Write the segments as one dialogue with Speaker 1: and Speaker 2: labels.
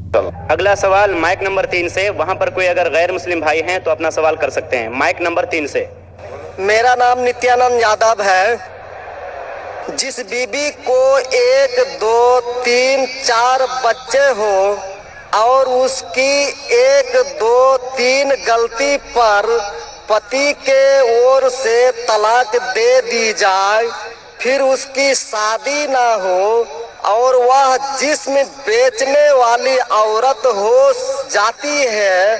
Speaker 1: اگلا سوال mic number 3 سے، وہاں پر کوئی اگر غیر مسلم بھائی ہیں تو اپنا سوال کر سکتے ہیں. مائک نمبر 3 سے.
Speaker 2: میرا نام نتیانند یادو ہے. جس بیوی کو 1 2 3 4 بچے ہوں اور اس کی 1 2 3 غلطی پر پتی کے اور سے طلاق دے دی جائے، پھر اس کی شادی نہ ہو اور وہ جسم بیچنے والی عورت ہو جاتی ہے،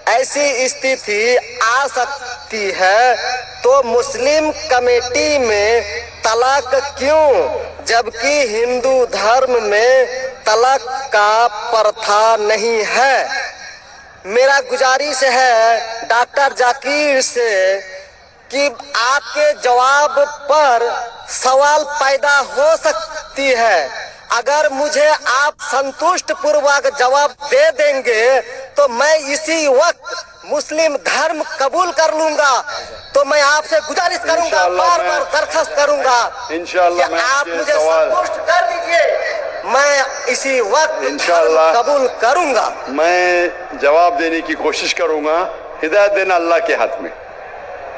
Speaker 2: ایسی استھتی آ سکتی ہے، تو مسلم کمیٹی میں طلاق کیوں، جبکہ ہندو دھرم میں طلاق کا پرتھا نہیں ہے؟ میرا گزارش ہے ڈاکٹر ذکیر سے کہ آپ کے جواب پر سوال پیدا ہو سکتی ہے. اگر مجھے آپ سنتوشٹ پوروک جواب دے دیں گے تو میں اسی وقت مسلم دھرم قبول کر لوں گا. تو میں آپ سے گزارش کروں گا، بار بار درخواست کروں گا کہ آپ مجھے سنتوشٹ کر دیجئے، میں اسی وقت قبول کروں گا.
Speaker 3: میں جواب دینے کی کوشش کروں گا. ہدایت دینا اللہ کے ہاتھ میں.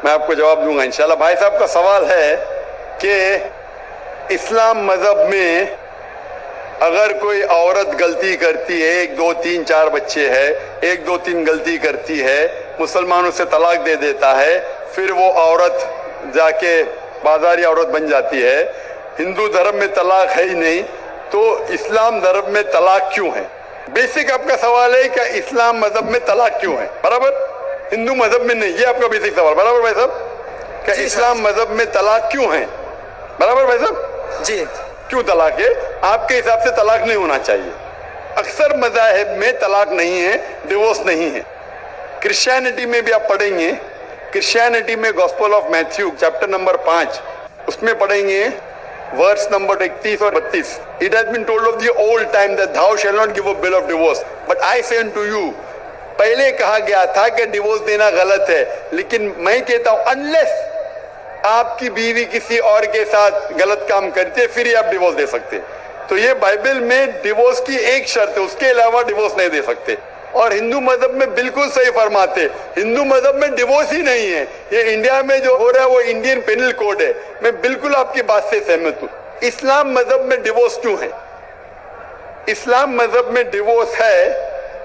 Speaker 3: میں آپ کو جواب دوں گا انشاءاللہ. بھائی صاحب کا سوال ہے کہ اسلام مذہب میں اگر کوئی عورت غلطی کرتی ہے، 1 2 3 4 بچے ہے، 1 2 3 غلطی کرتی ہے، مسلمانوں سے طلاق دے دیتا ہے، پھر وہ عورت جا کے بازاری عورت بن جاتی ہے. ہندو دھرم میں طلاق ہے ہی نہیں، تو اسلام دھرم میں طلاق کیوں ہے؟ بیسک آپ کا سوال ہے کہ اسلام مذہب میں طلاق کیوں ہے، برابر؟ ہندو مذہب میں نہیں. یہ آپ کا بیسک سوال، برابر بھائی صاحب؟ کہ اسلام مذہب میں طلاق کیوں ہے، برابر بھائی صاحب؟
Speaker 2: جی.
Speaker 3: کیوں طلاق ہے؟ آپ کے حساب سے طلاق نہیں ہونا چاہیے. اکثر مذاہب میں طلاق نہیں ہے، ڈیورس نہیں ہے. کرسچینٹی میں بھی آپ پڑھیں گے، کرسچینٹی میں gospel of Matthew chapter number 5 اس میں پڑھیں گے ورس نمبر 31 اور 32. It has been told of the old time that thou shall not give a bill of divorce, but I say unto you. پہلے کہا گیا تھا کہ ڈیورس دینا غلط ہے، لیکن میں کہتا ہوں unless آپ کی بیوی کسی اور کے ساتھ غلط کام کرتے پھر ہی آپ ڈیورس دے سکتے. تو یہ بائبل میں ڈیورس کی ایک شرط ہے، اس کے علاوہ ڈیورس نہیں دے سکتے. اور ہندو مذہب میں بالکل صحیح فرماتے، ہندو مذہب میں ڈیورس ہی نہیں ہے. یہ انڈیا میں جو ہو رہا ہے وہ انڈین پینل کوڈ ہے. میں بالکل آپ کی بات سے سہمت ہوں. اسلام مذہب میں ڈیورس کیوں ہے؟ اسلام مذہب میں ڈیورس ہے،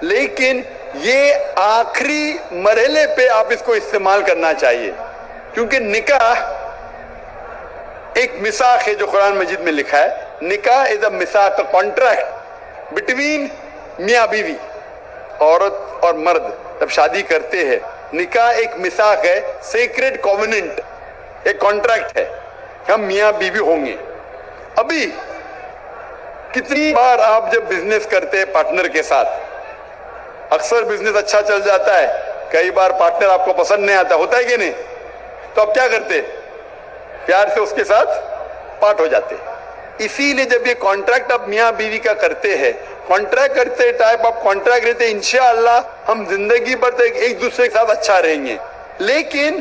Speaker 3: لیکن یہ آخری مرحلے پہ آپ اس کو استعمال کرنا چاہیے، کیونکہ نکاح ایک میثاق ہے جو قرآن مجید میں لکھا ہے. نکاح از اے میثاق، کانٹریکٹ بٹوین میاں بیوی. عورت اور مرد جب شادی کرتے ہیں، نکاح ایک میثاق ہے، سیکریٹ کووننٹ، ایک کانٹریکٹ ہے، ہم میاں بیوی ہوں گے. ابھی کتنی بار آپ جب بزنس کرتے ہیں پارٹنر کے ساتھ، اکثر بزنس اچھا چل جاتا ہے، کئی بار پارٹنر آپ کو پسند نہیں آتا، ہوتا ہے کہ نہیں؟ تو آپ کیا کرتے؟ پیار سے اس کے ساتھ پارٹ ہو جاتے. اسی لیے جب یہ کانٹریکٹ آپ میاں بیوی کا کرتے ہیں، کانٹریکٹ کرتے ٹائپ آپ کانٹریکٹ رہتے، انشاءاللہ ہم زندگی پر ایک دوسرے کے ساتھ اچھا رہیں گے. لیکن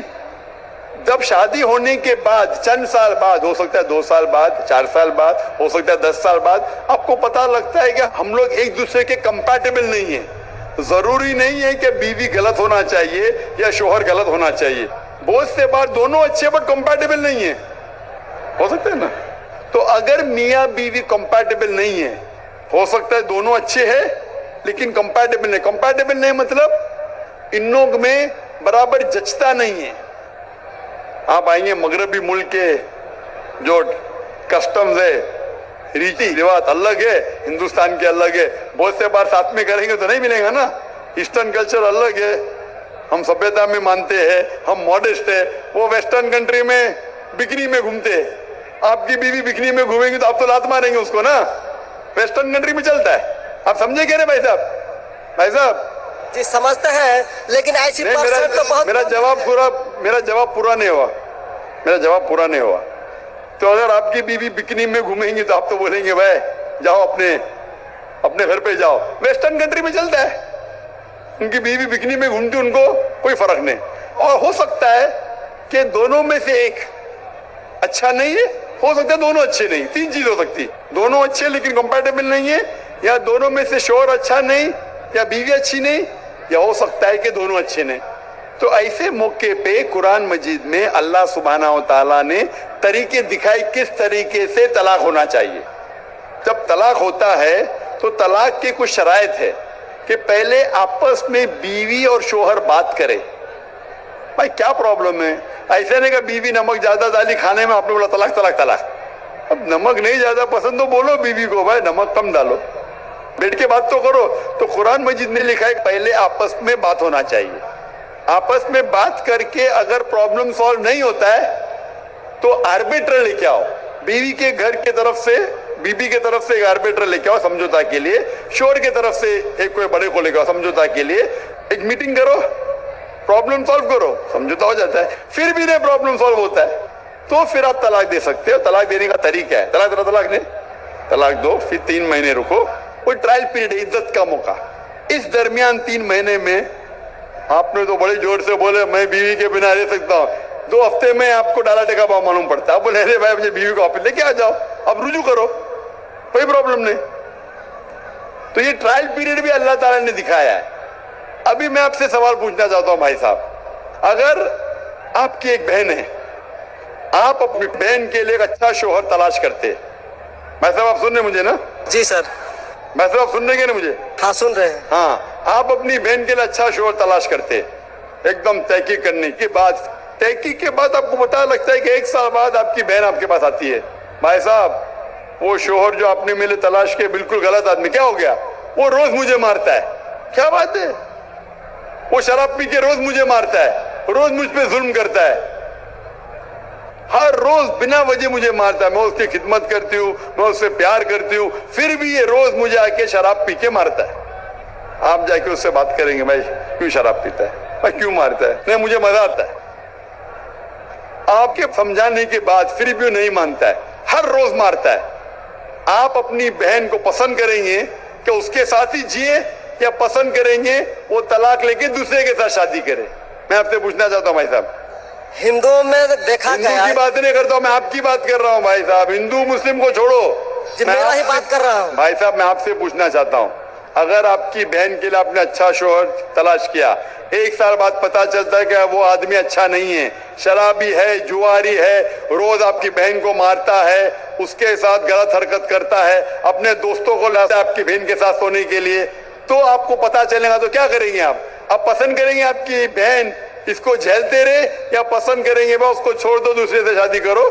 Speaker 3: جب شادی ہونے کے بعد چند سال بعد، ہو سکتا ہے 2 سال بعد، 4 سال بعد، ہو سکتا ہے 10 سال بعد، آپ کو پتہ لگتا ہے کہ ہم لوگ ایک دوسرے کے کمپیٹیبل نہیں ہیں. ضروری نہیں ہے کہ بیوی غلط ہونا چاہیے یا شوہر غلط ہونا چاہیے. بہت سے بار دونوں اچھے بٹ کمپیٹیبل نہیں ہیں، ہو سکتا ہے نا؟ تو اگر میاں بیوی کمپیٹیبل نہیں ہے، ہو سکتا ہے دونوں اچھے ہیں لیکن کمپیٹیبل نہیں. کمپیٹیبل نہیں مطلب ان لوگ میں برابر جچتا نہیں ہے. آپ آئیں گے مغربی ملک کے جو کسٹمز ہے، ریتی رواج الگ ہے، ہندوستان کے الگ ہے. بہت سے بار ساتھ میں کریں گے تو نہیں ملے گا نا. ایسٹرن کلچر الگ ہے، ہم سبھیتا میں مانتے ہیں، ہم ماڈسٹ ہے. وہ ویسٹرن کنٹری میں بکنی میں گھومتے ہیں. آپ کی بیوی بکنی میں گھومیں گی تو آپ تو لات ماریں گے اس کو نا. ویسٹرن کنٹری میں چلتا ہے. آپ سمجھے کہہ رہے بھائی صاحب؟ بھائی صاحب
Speaker 2: جی سمجھتے ہیں، لیکن ایسی پرسنٹ تو بہت.
Speaker 3: میرا جواب پورا نہیں ہوا. تو اگر آپ کی بیوی بکنی میں گھومیں گی تو آپ تو بولیں گے بھائی جاؤ اپنے گھر پہ جاؤ. ویسٹرن کنٹری میں چلتا ہے، ان کی بیوی بکنی میں گھومتی، ان کو کوئی فرق نہیں. اور ہو سکتا ہے کہ دونوں میں سے ایک اچھا نہیں ہے، ہو سکتا ہے دونوں اچھے نہیں. 3 چیز ہو سکتی، دونوں اچھے لیکن کمپیٹیبل نہیں ہے، या दोनों में से शोहर अच्छा नहीं या बीवी अच्छी नहीं, या हो सकता है कि दोनों अच्छे नहीं। तो ऐसे मौके पे कुरान मजीद में अल्लाह सुब्हाना व तआला ने तरीके दिखाए किस तरीके से तलाक होना चाहिए। जब तलाक होता है तो तलाक की कुछ शराइत है कि पहले आपस में बीवी और शोहर बात करे, भाई क्या प्रॉब्लम है। ऐसे नहीं कि बीवी नमक ज्यादा डाली खाने में, आपने बोला तलाक तलाक तलाक। अब नमक नहीं ज्यादा पसंद तो बोलो बीवी को भाई नमक कम डालो, बैठ के बात तो करो। तो कुरान मजीद ने लिखा है पहले आपस में बात होना चाहिए। आपस में बात करके अगर प्रॉब्लम सॉल्व नहीं होता है तो आर्बिट्रर लेके आओ, बीवी के घर के तरफ से, बीबी के तरफ से एक आर्बिट्रर लेके आओ समझौता के लिए, शोहर के तरफ से एक कोई बड़े को लेके आओ समझौता के लिए। एक मीटिंग करो, प्रॉब्लम सॉल्व करो, समझौता हो जाता है। फिर भी नहीं प्रॉब्लम सॉल्व होता है तो फिर आप तलाक दे सकते हो। तलाक देने का तरीका है, तलाक दे, तलाक दो, फिर 3 महीने रुको, कोई ट्रायल पीरियड है, इज्जत का मौका। इस दरमियान 3 महीने में आपने तो बड़े जोर से बोले मैं बीवी के बिना रह सकता हूँ, 2 हफ्ते में आपको डाला टेका भाव मालूम पड़ता है। आप बोले अरे भाई अपनी बीवी को वापस लेके आ जाओ, अब रुजू करो, कोई प्रॉब्लम नहीं। तो ये ट्रायल पीरियड भी अल्लाह ताला ने दिखाया है। अभी मैं आपसे सवाल पूछना चाहता हूँ भाई साहब, अगर आपकी एक बहन है, आप अपनी बहन के लिए एक अच्छा शोहर तलाश करते, भाई साहब आप सुन रहे मुझे ना?
Speaker 2: जी सर।
Speaker 3: भाई साहब आप सुन रहे हैं ना मुझे?
Speaker 2: हाँ सुन रहे हैं।
Speaker 3: हाँ, आप अपनी बहन के लिए अच्छा शोहर तलाश करते, एकदम तहकीक करने के बाद, तहकीक के बाद आपको पता लगता है कि 1 साल बाद आपकी बहन आपके पास आती है, भाई साहब वो शोहर जो आपने मेरे तलाश के बिल्कुल गलत आदमी, क्या हो गया, वो रोज मुझे मारता है। क्या बात है, वो शराब पी के रोज मुझे मारता है, रोज मुझ पे जुल्म करता है, हर रोज बिना वजह मुझे मारता है। मैं उसकी खिदमत करती हूँ, मैं उससे प्यार करती हूँ, फिर भी ये रोज मुझे आके शराब पी के मारता है। आप जाके उससे बात करेंगे भाई क्यों शराब पीता है, भाई क्यों मारता है? नहीं मुझे मजा आता है। आपके समझाने के बाद फिर भी नहीं मानता है, हर रोज मारता है। आप अपनी बहन को पसंद करेंगे कि उसके साथ ही जिए, या पसंद करेंगे वो तलाक लेके दूसरे के साथ शादी करे? मैं आपसे पूछना चाहता हूँ भाई साहब।
Speaker 2: हिंदुओं में देखा गया,
Speaker 3: हिंदू की बात नहीं करता हूँ मैं, आपकी बात कर रहा हूँ भाई साहब। हिंदू मुस्लिम को छोड़ो,
Speaker 2: मेरा ही बात कर रहा हूँ।
Speaker 3: भाई साहब मैं आपसे पूछना चाहता हूँ, अगर आपकी बहन के लिए आपने अच्छा शोहर तलाश किया, 1 साल बाद पता चलता है कि वो आदमी अच्छा नहीं है, शराबी है, जुआरी है, रोज आपकी बहन को मारता है, उसके साथ गलत हरकत करता है, अपने दोस्तों को लाता है आपकी बहन के साथ सोने के लिए, तो आपको पता चलेगा तो क्या करेंगे आप पसंद करेंगे आपकी बहन इसको झेलते रहे, या पसंद करेंगे भाई उसको छोड़ दो दूसरे से शादी करो?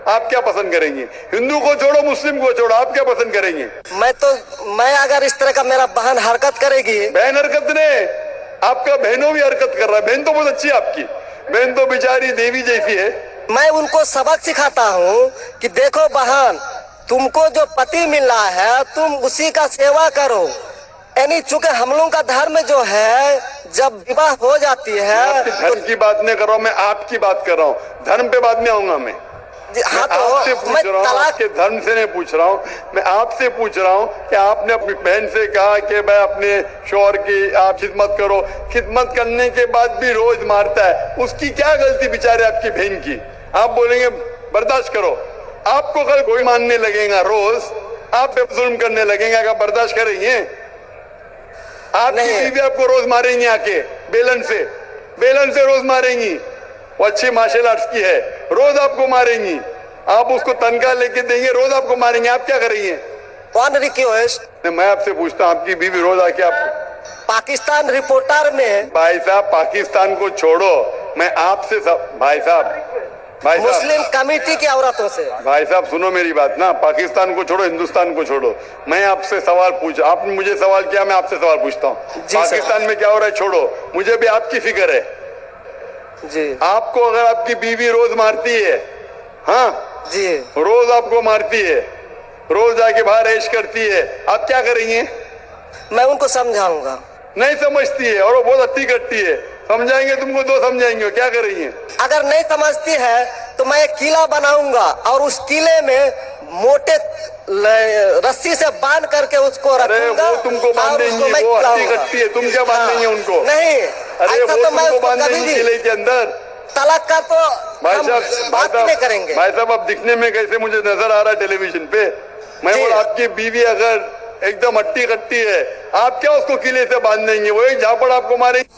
Speaker 3: आप क्या पसंद करेंगे? हिंदू को छोड़ो, मुस्लिम को छोड़ो, आप क्या पसंद करेंगे?
Speaker 2: मैं अगर इस तरह का मेरा बहन हरकत करेगी,
Speaker 3: बहन हरकत नहीं, आपका बहनों भी हरकत कर रहा है। बहन तो बहुत अच्छी है आपकी, बहन तो बेचारी देवी जैसी है। मैं
Speaker 2: उनको सबक सिखाता हूँ कि देखो बहन, तुमको जो पति मिल रहा है तुम उसी का सेवा करो। यानी चूंकि हम लोगों का धर्म जो है, जब विवाह हो जाती है,
Speaker 3: धर्म की बात नहीं कर रहा हूँ मैं, आपकी बात कर रहा हूँ, धर्म पे बाद में आऊंगा मैं।
Speaker 2: हाँ तो
Speaker 3: आपसे पूछ रहा हूँ, आपके धर्म से नहीं पूछ रहा हूँ मैं, आपसे पूछ रहा हूँ कि आपने अपनी बहन से कहा कि भाई अपने शौहर की आप खिदमत करो, खिदमत करने के बाद भी रोज मारता है, उसकी क्या गलती बेचारे आपकी बहन की? आप बोलेंगे बर्दाश्त करो, आपको कल कोई मानने लगेगा, रोज आप पे जुल्म करने लगेंगे, अगर बर्दाश्त करेंगे? आपकी बीवी आपको रोज मारेंगी, आके बेलन से रोज मारेंगी, वो अच्छी मार्शल आर्ट्स की है, रोज आपको मारेंगी, आप उसको तनख्वाह लेके देंगे, रोज आपको मारेंगे, आप क्या करेंगे?
Speaker 2: कौन रिक्वेस्ट?
Speaker 3: मैं आपसे पूछता हूँ, आपकी बीवी रोज आके आप
Speaker 2: पाकिस्तान रिपोर्टर में,
Speaker 3: भाई साहब पाकिस्तान को छोड़ो, मैं आपसे भाई साहब
Speaker 2: मुस्लिम कमेटी की औरतों से,
Speaker 3: भाई साहब सुनो मेरी बात ना, पाकिस्तान को छोड़ो, हिंदुस्तान को छोड़ो, मैं आपसे सवाल पूछा, आपने मुझे सवाल किया, मैं आपसे सवाल पूछता हूँ, पाकिस्तान में क्या हो रहा है छोड़ो, मुझे भी आपकी फिक्र है
Speaker 2: जी।
Speaker 3: आपको अगर आपकी बीवी रोज मारती है, हाँ
Speaker 2: जी,
Speaker 3: रोज आपको मारती है, रोज आके बाहर ऐश करती है, आप क्या करेंगे?
Speaker 2: मैं उनको समझाऊंगा।
Speaker 3: नहीं समझती है और वो बहुत अति करती है, समझाएंगे तुमको तो समझाएंगे, क्या करेंगे?
Speaker 2: अगर नहीं समझती है तो मैं एक किला बनाऊंगा और उस किले में मोटे रस्सी से बांध करके उसको रखूंगा।
Speaker 3: वो तुमको बांधेंगी, वो अति करती है, तुम क्या बांधेंगे उनको?
Speaker 2: नहीं,
Speaker 3: अरे वो
Speaker 2: तो मैं
Speaker 3: तुमको बांधेंगी किले के अंदर।
Speaker 2: तलाक का तो हम बात नहीं करेंगे।
Speaker 3: भाई साहब अब दिखने में कैसे मुझे नजर आ रहा है टेलीविजन पे, मैं बोला आपकी बीवी अगर एकदम हट्टी कट्टी है, आप क्या उसको किले से बांध देंगे, वो एक झापड़ आपको मारेंगे।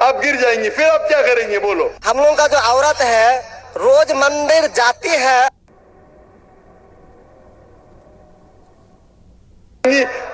Speaker 3: आप गिर जाएंगे, फिर आप क्या करेंगे बोलो।
Speaker 2: हम लोगों का जो औरत है रोज मंदिर जाती है,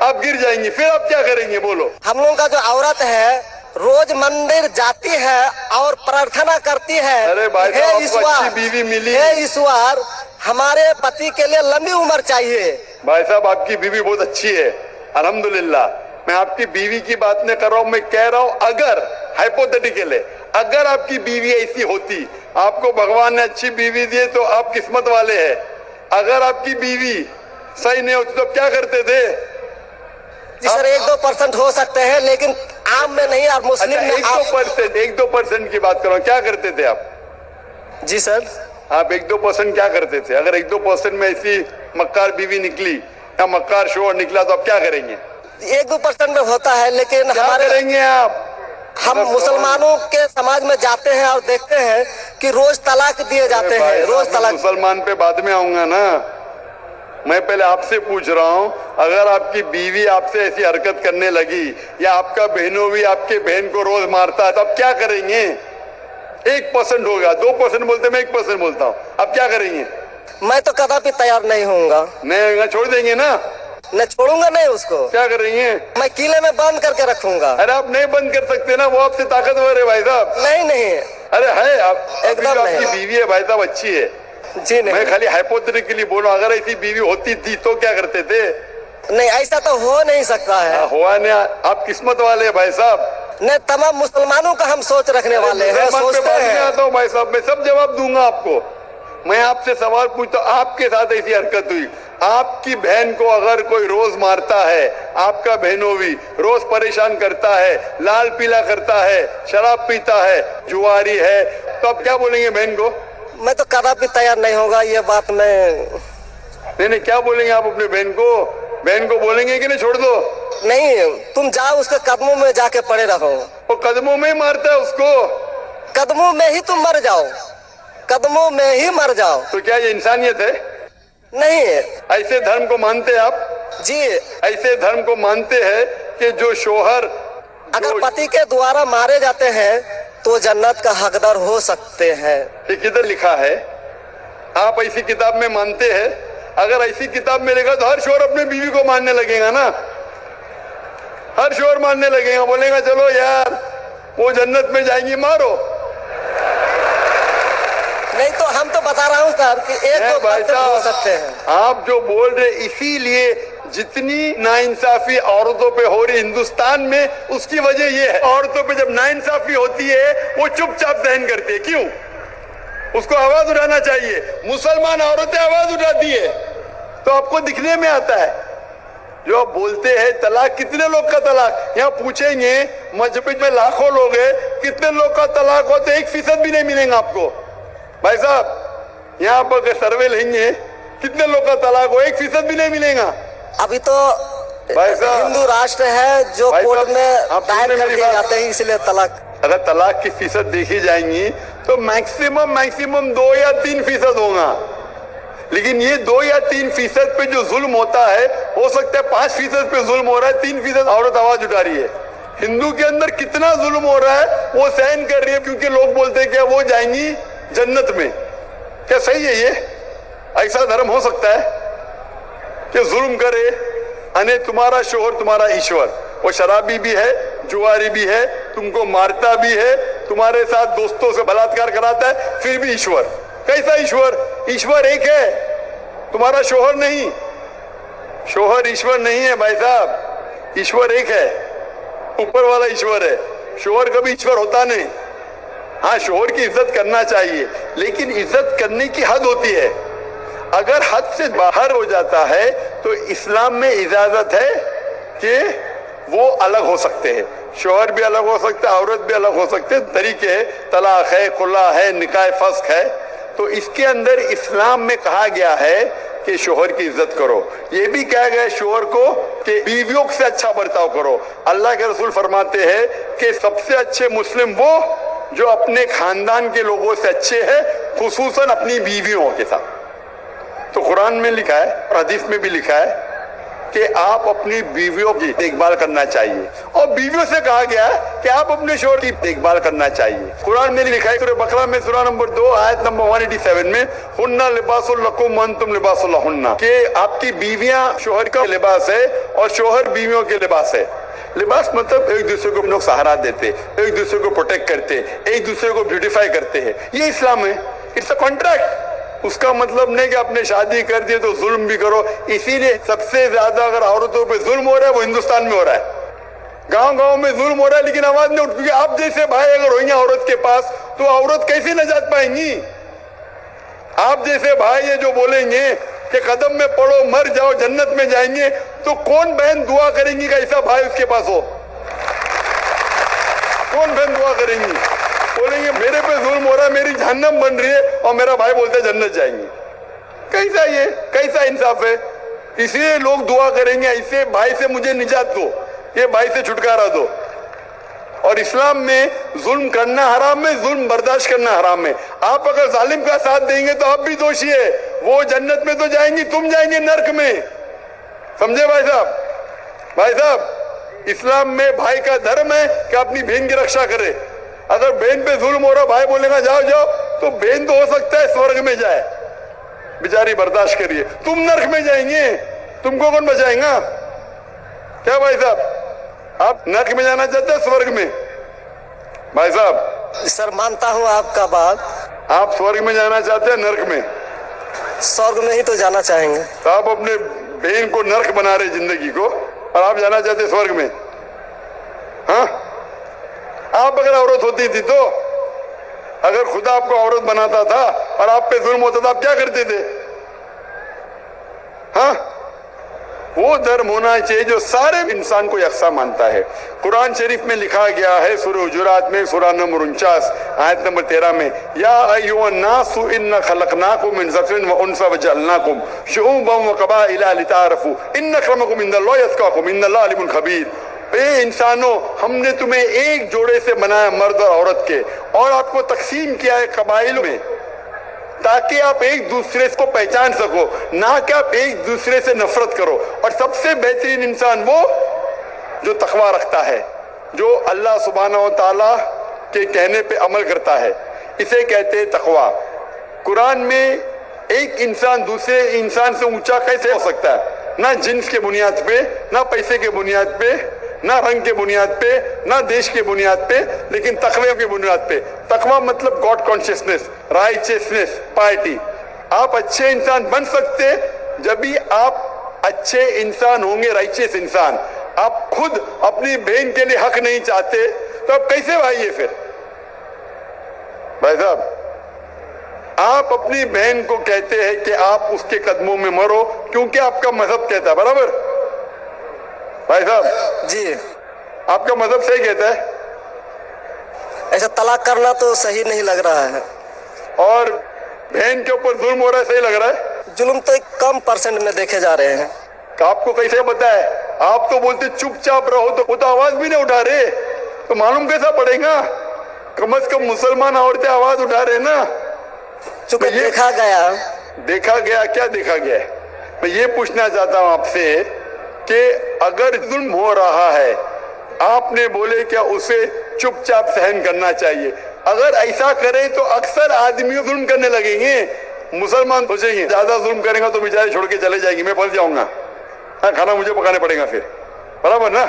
Speaker 3: आप गिर जाएंगे, फिर आप क्या करेंगे बोलो।
Speaker 2: हम लोगों का जो औरत है रोज मंदिर जाती है और प्रार्थना करती है,
Speaker 3: अरे भाई साहब,
Speaker 2: हे
Speaker 3: आपको
Speaker 2: ईश्वर,
Speaker 3: अच्छी बीवी मिली।
Speaker 2: हे ईश्वर, हमारे पति के लिए लंबी उम्र चाहिए।
Speaker 3: भाई साहब, आपकी बीवी बहुत अच्छी है, अल्हम्दुलिल्लाह। मैं आपकी बीवी की बात नहीं कर रहा हूँ, मैं कह रहा हूँ अगर हाइपोथेटिकल है, अगर आपकी बीवी ऐसी होती, आपको भगवान ने अच्छी बीवी दी तो आप किस्मत वाले हैं। अगर आपकी बीवी सही नहीं होती तो क्या करते थे?
Speaker 2: जी सर, 1-2% हो सकते हैं, लेकिन आम में नहीं। और मुस्लिम में
Speaker 3: 1-2% की बात करो, क्या करते थे आप?
Speaker 2: जी सर,
Speaker 3: आप 1-2% क्या करते थे? अगर 1-2% में ऐसी मक्कार बीवी निकली या मक्कार शोहर निकला तो आप क्या करेंगे?
Speaker 2: 1-2% में होता है, लेकिन
Speaker 3: क्या
Speaker 2: हमारे
Speaker 3: करेंगे आप?
Speaker 2: हम मुसलमानों के समाज में जाते हैं और देखते हैं कि रोज तलाक दिए जाते हैं, रोज तलाक।
Speaker 3: मुसलमान पे बाद में आऊंगा ना, मैं पहले आपसे पूछ रहा हूं, अगर आपकी बीवी आपसे ऐसी हरकत करने लगी या आपका बहनों भी आपके बहन को रोज मारता है तो आप क्या करेंगे? 1% होगा, 2% बोलते, मैं 1% बोलता हूं, आप क्या करेंगे?
Speaker 2: मैं तो कदापि तैयार नहीं होऊंगा।
Speaker 3: नहीं, छोड़ देंगे ना?
Speaker 2: मैं छोड़ूंगा नहीं उसको।
Speaker 3: क्या करेंगे?
Speaker 2: मैं किले में बंद करके रखूंगा।
Speaker 3: अरे आप नहीं बंद कर सकते ना, वो आपसे ताकतवर है भाई साहब।
Speaker 2: नहीं,
Speaker 3: अरे है, आप
Speaker 2: एकदम नहीं।
Speaker 3: आपकी बीवी है भाई साहब, अच्छी है
Speaker 2: जी नहीं।
Speaker 3: मैं खाली हाइपोथेटिकली बोल रहा हूं, अगर ऐसी बीवी होती थी तो क्या करते थे?
Speaker 2: नहीं, ऐसा तो हो नहीं सकता है।
Speaker 3: हुआ नहीं, आप किस्मत वाले हैं भाई साहब।
Speaker 2: नहीं, तमाम मुसलमानों का हम सोच रखने वाले हैं, सोचते हैं।
Speaker 3: आता हूँ भाई साहब, मैं सब जवाब दूंगा आपको। मैं आपसे सवाल पूछता हूँ, आपके साथ ऐसी हरकत हुई, आपकी बहन को अगर कोई रोज मारता है, आपका बहनों भी रोज परेशान करता है, लाल पीला करता है, शराब पीता है, जुआरी है, तो आप क्या बोलेंगे बहन को?
Speaker 2: मैं तो कदापि तैयार नहीं होगा, ये बात मैं
Speaker 3: नहीं, क्या बोलेंगे आप अपने बहन को? बहन को बोलेंगे कि नहीं छोड़ दो?
Speaker 2: नहीं, तुम जाओ उसके कदमों में जाके पड़े रहो।
Speaker 3: वो कदमों में ही मारता है उसको,
Speaker 2: कदमों में ही तुम मर जाओ, कदमों में ही मर जाओ।
Speaker 3: तो क्या ये इंसानियत है?
Speaker 2: नहीं।
Speaker 3: ऐसे धर्म को मानते हैं आप?
Speaker 2: जी,
Speaker 3: ऐसे धर्म को मानते हैं कि जो शोहर
Speaker 2: अगर पति के द्वारा मारे जाते हैं तो जन्नत का हकदार हो सकते हैं।
Speaker 3: ये किधर लिखा है? आप ऐसी किताब में मानते हैं? अगर ऐसी किताब में लिखा तो हर शोहर अपने बीवी को मानने लगेगा ना, हर शोहर मानने लगेगा, बोलेगा चलो यार वो जन्नत में जाएंगी, मारो।
Speaker 2: नहीं तो हम तो बता रहा हूँ सर कि 1-2% हो सकते हैं।
Speaker 3: आप जो बोल रहे, इसीलिए जितनी नाइंसाफी औरतों पे हो रही हिंदुस्तान में, उसकी वजह ये है, औरतों पे जब नाइंसाफी होती है वो चुपचाप सहन करती है। क्यों? उसको आवाज उठाना चाहिए। मुसलमान औरतें आवाज उठाती है तो आपको दिखने में आता है। जो आप बोलते हैं तलाक, कितने लोग का तलाक, यहाँ पूछेंगे मस्जिद में लाखों लोग हैं, कितने लोग का तलाक हो तो 1% भी नहीं मिलेगा आपको। भाई साहब, यहाँ पर सर्वे लेंगे, कितने लोग का तलाक हो, 1% भी नहीं मिलेगा।
Speaker 2: अभी तो हिंदू राष्ट्र है जो कोर्ट में दायर कर दिए जाते हैं, इसलिए तलाक।
Speaker 3: अगर तलाक की फीसद देखी जाएंगी तो मैक्सिमम 2 या 3% होगा, लेकिन ये 2 या 3% पे जो जुल्म होता है, हो सकता है 5% पे जुल्म हो रहा है, 3% औरत आवाज उठा रही है। हिंदू के अंदर कितना जुल्म हो रहा है वो सहन कर रही है, क्योंकि लोग बोलते हैं क्या वो जाएंगी जन्नत में। क्या सही है ये? ऐसा धर्म हो सकता है कि जुल्म करे? अने तुम्हारा शोहर तुम्हारा ईश्वर, वो शराबी भी है, जुआरी भी है, तुमको मारता भी है, तुम्हारे साथ दोस्तों से बलात्कार कराता है, फिर भी ईश्वर। कैसा ईश्वर? ईश्वर एक है, तुम्हारा शोहर नहीं। शोहर ईश्वर नहीं है भाई साहब, ईश्वर एक है, ऊपर वाला ईश्वर है। शोहर कभी ईश्वर होता नहीं। हाँ, शोहर की इज्जत करना चाहिए, लेकिन इज्जत करने की हद होती है। अगर हद से बाहर हो जाता है तो इस्लाम में इजाजत है कि वो अलग हो सकते हैं, शोहर भी अलग हो सकता है, औरत भी अलग हो सकते हैं। तरीके है, तलाक है, खुला है, निकाह फस्क है। तो इसके अंदर इस्लाम में कहा गया है کہ شوہر کی عزت کرو. یہ بھی کہا گیا شوہر کو کہ بیویوں سے اچھا برتاؤ کرو. اللہ کے رسول فرماتے ہیں کہ سب سے اچھے مسلم وہ جو اپنے خاندان کے لوگوں سے اچھے ہیں, خصوصاً اپنی بیویوں کے ساتھ. تو قرآن میں لکھا ہے اور حدیث میں بھی لکھا ہے کہ آپ اپنی بیویوں کی دیکھ بھال کرنا چاہیے, اور بیویوں سے کہا گیا ہے کہ آپ اپنے شوہر کی دیکھ بھال کرنا چاہیے. قرآن میں لکھا ہے سورہ بقرہ میں سورہ نمبر 2 آیت نمبر 187 میں ہن لباس لکم وانتم لباس لہن, کہ آپ کی بیویاں شوہر کا لباس ہے اور شوہر بیویوں کے لباس ہے. لباس مطلب ایک دوسرے کو لوگ سہارا دیتے, ایک دوسرے کو پروٹیکٹ کرتے, ایک دوسرے کو بیوٹیفائی کرتے ہیں. یہ اسلام ہے. It's a contract. اس کا مطلب نہیں کہ آپ نے شادی کر دی تو ظلم بھی کرو. اسی لیے سب سے زیادہ اگر عورتوں پہ ظلم ہو رہا ہے وہ ہندوستان میں ہو رہا ہے. گاؤں گاؤں میں ظلم ہو رہا ہے لیکن آواز نہیں اٹھتی. آپ جیسے بھائی اگر ہوئیں عورت کے پاس تو عورت کیسے نجات پائیں گی؟ آپ جیسے بھائی یہ جو بولیں گے کہ قدم میں پڑو مر جاؤ جنت میں جائیں گے, تو کون بہن دعا کریں گی کہ ایسا بھائی اس کے پاس ہو؟ کون بہن دعا کریں گی؟ بولیں گے میرے پہ ظلم ہو رہا ہے, میری جہنم بن رہی ہے, اور میرا بھائی بولتا ہے جنت جائیں گے. کیسا انصاف ہے؟ اس لیے لوگ دعا کریں گے ایسے بھائی سے مجھے نجات دو, یہ بھائی سے چھٹکارا دو. اور اسلام میں ظلم کرنا حرام ہے, ظلم برداشت کرنا حرام ہے. آپ اگر ظالم کا ساتھ دیں گے تو آپ بھی دوشی ہے. وہ جنت میں تو جائیں گی, تم جائیں گے نرک میں. سمجھے بھائی صاحب؟ بھائی صاحب, اسلام میں بھائی کا دھرم ہے کہ اپنی بہن کی رکشا کرے. اگر بہن پہ ظلم ہو رہا, بھائی بولے گا جاؤ جاؤ, تو بہن تو ہو سکتا ہے سورگ میں جائے, بیچاری برداشت کریے. تم نرک میں جائیں گے, تم کو کون بچائیں گا؟ کیا بھائی صاحب, آپ نرک میں جانا چاہتے ہیں سورگ میں؟ بھائی صاحب
Speaker 2: سر مانتا ہوں آپ کا بات.
Speaker 3: آپ سورگ میں جانا چاہتے ہیں نرک میں؟
Speaker 2: سورگ میں ہی تو جانا چاہیں گے.
Speaker 3: تو آپ اپنے بہن کو نرک بنا رہے زندگی کو, اور آپ جانا چاہتے ہیں سورگ میں؟ ہاں, آپ اگر عورت ہوتی تھی تو, اگر خدا آپ کو عورت بناتا تھا اور آپ پہ ظلم ہوتا تھا, آپ کیا کرتے تھے؟ ہاں, وہ دھرم ہونا چاہیے جو سارے انسان کو یکساں مانتا ہے. قرآن شریف میں لکھا گیا ہے سورہ حجرات میں سورہ نمبر 49 آیت نمبر 13 میں, یا ایھا الناس انا خلقناکم من ذکر و انثی وجعلناکم شعوبا وقبائل لتعارفوا ان اکرمکم عند اللہ اتقاکم ان اللہ علیم خبیر. اے انسانوں, ہم نے تمہیں ایک جوڑے سے بنایا مرد اور عورت کے, اور آپ کو تقسیم کیا ہے قبائل میں, تاکہ آپ ایک دوسرے کو پہچان سکو, نہ کہ آپ ایک دوسرے سے نفرت کرو. اور سب سے بہترین انسان وہ جو تقوی رکھتا ہے, جو اللہ سبحانہ و تعالیٰ کے کہنے پہ عمل کرتا ہے, اسے کہتے ہیں تقوی. قرآن میں ایک انسان دوسرے انسان سے اونچا کیسے ہو سکتا ہے؟ نہ جنس کے بنیاد پہ, نہ پیسے کے بنیاد پہ, نہ رنگ کے بنیاد پہ, نہ دیش کے بنیاد پہ, لیکن تقوی کی بنیاد پہ. تقوی مطلب گاڈ کانشیسنس, رائچیسنس, پائٹی. آپ اچھے انسان بن سکتے جب بھی آپ اچھے انسان ہوں گے, رائچیس انسان. آپ خود اپنی بہن کے لیے حق نہیں چاہتے تو آپ کیسے بھائی ہے پھر؟ بھائی صاحب, آپ اپنی بہن کو کہتے ہیں کہ آپ اس کے قدموں میں مرو کیونکہ آپ کا مذہب کہتا ہے, برابر؟ بھائی صاحب
Speaker 2: جی,
Speaker 3: آپ کا مذہب صحیح کہتا ہے.
Speaker 2: ایسا طلاق کرنا تو صحیح نہیں لگ رہا ہے.
Speaker 3: اور بہن کے اوپر ظلم ہو رہا ہے, صحیح لگ رہا ہے.
Speaker 2: ظلم تو ایک کم پرسنٹ میں دیکھے جا رہے ہیں.
Speaker 3: آپ کو کیسے پتا ہے؟ آپ تو بولتے چپ چاپ رہو, تو وہ تو آواز بھی نہیں اٹھا رہے, تو معلوم کیسا پڑے گا؟ کم از کم مسلمان عورتیں آواز اٹھا رہے نا.
Speaker 2: چونکہ دیکھا گیا
Speaker 3: کیا دیکھا گیا ہے؟ میں یہ پوچھنا چاہتا ہوں آپ سے کہ اگر ظلم ہو رہا ہے, آپ نے بولے کیا اسے چپ چاپ سہن کرنا چاہیے؟ اگر ایسا کرے تو اکثر آدمی ظلم کرنے لگیں گے. مسلمان سوچیں گے زیادہ ظلم کریں گا تو بیچارے چھوڑ کے چلے جائیں گے, میں پھنس جاؤں گا, کھانا مجھے پکانے پڑے گا پھر, برابر نا؟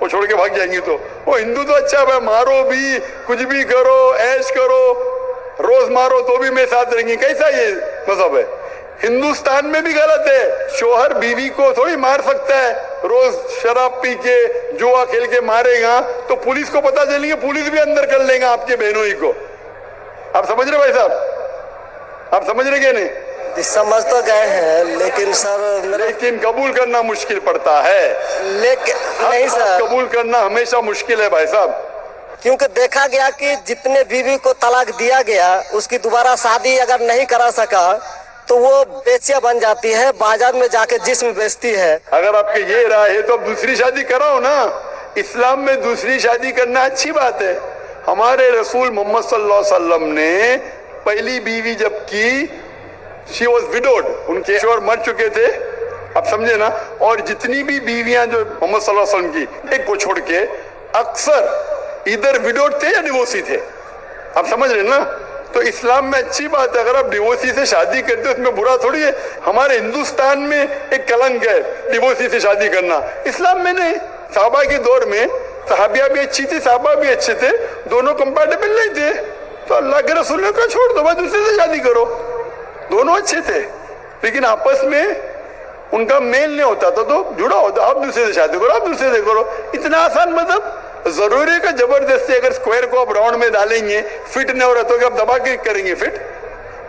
Speaker 3: وہ چھوڑ کے بھاگ جائیں گے. تو وہ ہندو تو اچھا ہے, مارو بھی, کچھ بھی کرو, عیش کرو, روز مارو تو بھی میں ساتھ رہیں گے. کیسا یہ مذہب ہے؟ ہندوستان میں بھی غلط ہے. شوہر بیوی کو تھوڑی مار سکتا ہے, روز شراب پی کے جوا کھیل کے مارے گا تو پولیس کو پتا چلیں گے, پولیس بھی اندر کر لیں گا آپ کے بہنوں ہی کو. آپ سمجھ رہے بھائی صاحب؟ آپ سمجھ رہے کہ نہیں؟
Speaker 2: سمجھ تو گئے ہیں لیکن سر
Speaker 3: لیکن قبول کرنا مشکل پڑتا ہے.
Speaker 2: لیکن نہیں سر,
Speaker 3: قبول کرنا ہمیشہ مشکل ہے بھائی صاحب,
Speaker 2: کیونکہ دیکھا گیا کہ جتنے بیوی کو طلاق دیا گیا اس کی دوبارہ شادی اگر نہیں کرا سکا तो वो बेचिया बन जाती है, बाजार में जाके जिस्म बेचती है।
Speaker 3: अगर आपके ये राय है तो अब दूसरी शादी कराओ ना। इस्लाम में दूसरी शादी करना अच्छी बात है। हमारे रसूल मोहम्मद सल्लल्लाहु अलैहि वसल्लम ने पहली बीवी जब की, शी वॉज विडोड, उनके शोहर मर चुके थे, आप समझे ना। और जितनी भी बीवियां जो मोहम्मद सल्लल्लाहु अलैहि वसल्लम की, एक को छोड़ के अक्सर इधर विडोड थे या डिवोर्सी थे, आप समझ रहे ना। तो इस्लाम में अच्छी बात है, अगर आप डिवोर्सी से शादी करते हो उसमें बुरा थोड़ी है। हमारे हिंदुस्तान में एक कलंक है डिवोर्सी से शादी करना, इस्लाम में नहीं। साहबा के दौर में सहाबिया भी अच्छी थी, साहबा भी अच्छे थे, दोनों कंपैटिबल नहीं थे, तो अल्लाह के रसूल ने कहा छोड़ दो, बस दूसरे से शादी करो। दोनों अच्छे थे लेकिन आपस में उनका मेल नहीं होता था, तो जुड़ा होता, आप दूसरे से शादी करो, आप दूसरे से करो। इतना आसान मतलब जरूरी का जबरदस्ती अगर स्क्वायर को आप राउंड में डालेंगे, फिट नहीं हो रहा तो आप दबा के करेंगे fit.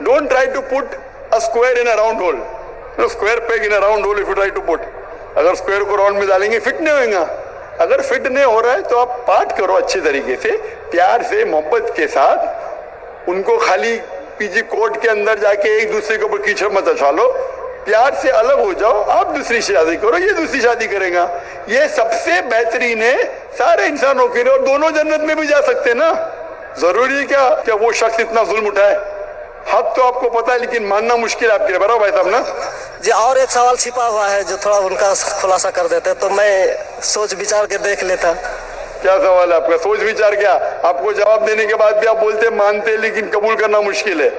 Speaker 3: Don't try to put a square in a round hole, square peg in a round hole if you try to put. अगर स्क्वायर को राउंड में डालेंगे फिट नहीं होगा। अगर फिट नहीं हो रहा है तो आप पार्ट करो अच्छे तरीके से, प्यार से, मोहब्बत के साथ। उनको खाली पीछे कोर्ट के अंदर जाके एक दूसरे के ऊपर कीचड़ मत उछालो, प्यार से अलग हो जाओ, आप दूसरी शादी करो, ये दूसरी शादी करेगा। ये सबसे बेहतरीन है सारे इंसानों के लिए, और दोनों जन्नत में भी जा सकते हैं ना। जरूरी है क्या वो शख्स इतना जुल्म उठाए? हक तो आपको पता है लेकिन मानना मुश्किल है आपके लिए, बराबर भाई साहब ना
Speaker 2: जी। और एक सवाल छिपा हुआ है जो थोड़ा उनका खुलासा कर देते तो मैं सोच विचार के देख लेता।
Speaker 3: क्या सवाल है आपका? सोच विचार क्या? आपको जवाब देने के बाद भी आप बोलते मानते लेकिन कबूल करना मुश्किल है।